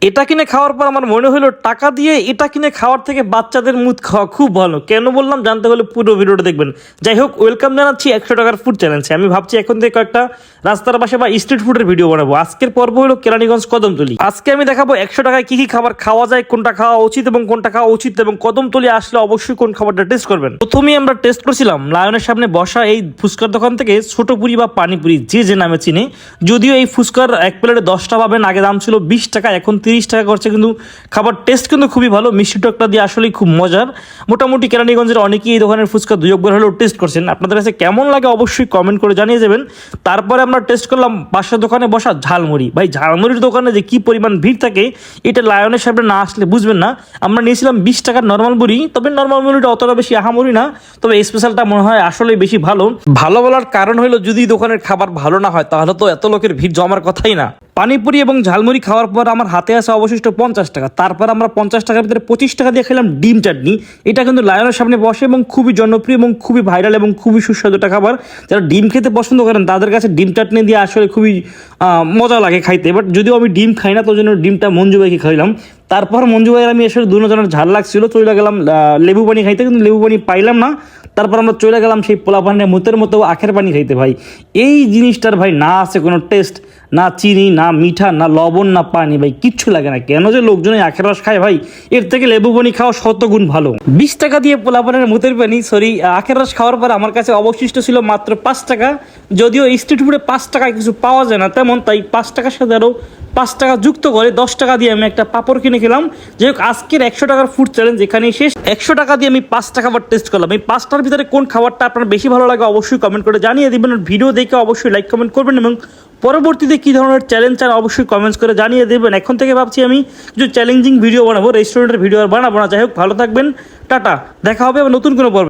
এটা কিনে খাওয়ার পর আমার মনে হলো টাকা দিয়ে এটা কিনে খাওয়ার থেকে বাচ্চাদের মুদ খাওয়া খুব ভালো। কেন বললাম জানতে হলে পুরো ভিডিওটা দেখবেন। যাই হোক, ওয়েলকাম জানাচ্ছি 100 টাকার ফুড চ্যালেঞ্জে। আমি ভাবছি এখন থেকে কয়েকটা রাস্তার পাশে বা স্ট্রিট ফুডের ভিডিও বানাবো। আজকের পর্ব হলো কেরানীগঞ্জ কদমতলী। আজকে আমি দেখাবো 100 টাকায় কি কি খাবার খাওয়া যায়, কোনটা খাওয়া উচিত এবং কোনটা খাওয়া উচিত, এবং কদমতলী আসলে অবশ্যই কোন খাবারটা টেস্ট করবেন। প্রথমেই আমরা টেস্ট করছিলাম লায়নের সামনে বসা এই ফুচকার দোকান থেকে ছোট পুরি বা পানিপুরি, যে যে নামে চিনে। যদিও এই ফুচকার এক প্লেটে 10টা পাবেন, আগে দাম ছিল 20 টাকা, এখন 30 টাকা করছে, কিন্তু খাবার টেস্ট কিন্তু খুবই ভালো। মিষ্টি টকটা দিয়ে আসলেই খুব মজার। মোটামুটি কেরানীগঞ্জের অনেকেই এই দোকানের ফুচকা দুই একবার হলেও টেস্ট করছেন। আপনাদের কাছে কেমন লাগে অবশ্যই কমেন্ট করে জানিয়ে যাবেন। তারপরে আমরা টেস্ট করলাম পাশের দোকানে বসা ঝালমুড়ি। ভাই, ঝালমুড়ির দোকানে যে কি পরিমাণ ভিড় থাকে এটা লায়নের সামনে না আসলে বুঝবেন না। আমরা নিয়েছিলাম 20 টাকার নর্মাল মুড়ি, তবে নর্মাল মুড়িটা অতটা বেশি আহামরি না, তবে স্পেশালটা মনে হয় আসলেই বেশি ভালো। ভালো বলার কারণ হলো যদি দোকানের খাবার ভালো না হয় তাহলে তো এত লোকের ভিড় জমার কথাই না। পানিপুরি এবং ঝালমুড়ি খাওয়ার পর আমার হাতে আসা অবশিষ্ট 50 টাকা। তারপর আমরা 50 টাকার ভিতরে 25 টাকা দিয়ে খেলাম ডিম চাটনি। এটা কিন্তু লায়নের সামনে বসে এবং খুবই জনপ্রিয় এবং খুবই ভাইরাল এবং খুবই সুস্বাদু একটা খাবার। যারা ডিম খেতে পছন্দ করেন তাদের কাছে ডিম চাটনি দিয়ে আসলে খুবই মজা লাগে খাইতে। বাট যদিও আমি ডিম খাই না, তো জন্য ডিমটা মঞ্জু ভাইকে খাইলাম। তারপর মঞ্জু ভাইয়ের আমি আসলে দুজনের ঝাল লাগছিল, চলে গেলাম লেবু পানি খাইতে, কিন্তু লেবু পানি পাইলাম না। তারপর আমরা চলে গেলাম সেই পোলা পানির মুতের মতো আখের পানি খাইতে। ভাই, এই জিনিসটার ভাই না আছে কোনো টেস্ট, না চিনি, না মিঠা, না লবণ, না পানি, ভাই কিচ্ছু লাগে না। কেন যে লোকজন আখের রস খায় ভাই, এর থেকে লেবু পানি খাওয়া শতগুণ ভালো। 20 টাকা দিয়ে পোলা পানির মুতের পানি আখের রস খাওয়ার পর আমার কাছে অবশিষ্ট ছিল মাত্র 5 টাকা। যদিও স্ট্রিট ফুডে 5 টাকায় কিছু পাওয়া যায় না তেমন, তাই 5 টাকার সাথে আরও 5 টাকা যুক্ত করে 10 টাকা দিয়ে আমি একটা পাপড় কিনে খেলাম। যাই হোক, আজকের 100 টাকার ফুড চ্যালেঞ্জ এখানেই শেষ। 100 টাকা দিয়ে আমি 5টা খাবার টেস্ট করলাম। এই 5টার ভিতরে কোন খাবারটা আপনার বেশি ভালো লাগে অবশ্যই কমেন্ট করে জানিয়ে দেবেন। ভিডিও দেখে অবশ্যই লাইক কমেন্ট করবেন এবং পরবর্তীতে কী ধরনের চ্যালেঞ্জ চান অবশ্যই কমেন্টস করে জানিয়ে দেবেন। এখন থেকে ভাবছি আমি কিছু চ্যালেঞ্জিং ভিডিও বানাবো, রেস্টুরেন্টের ভিডিও আর বানাবো না। যাই হোক, ভালো থাকবেন, টাটা, দেখা হবে আবার নতুন কোনো পর্ব।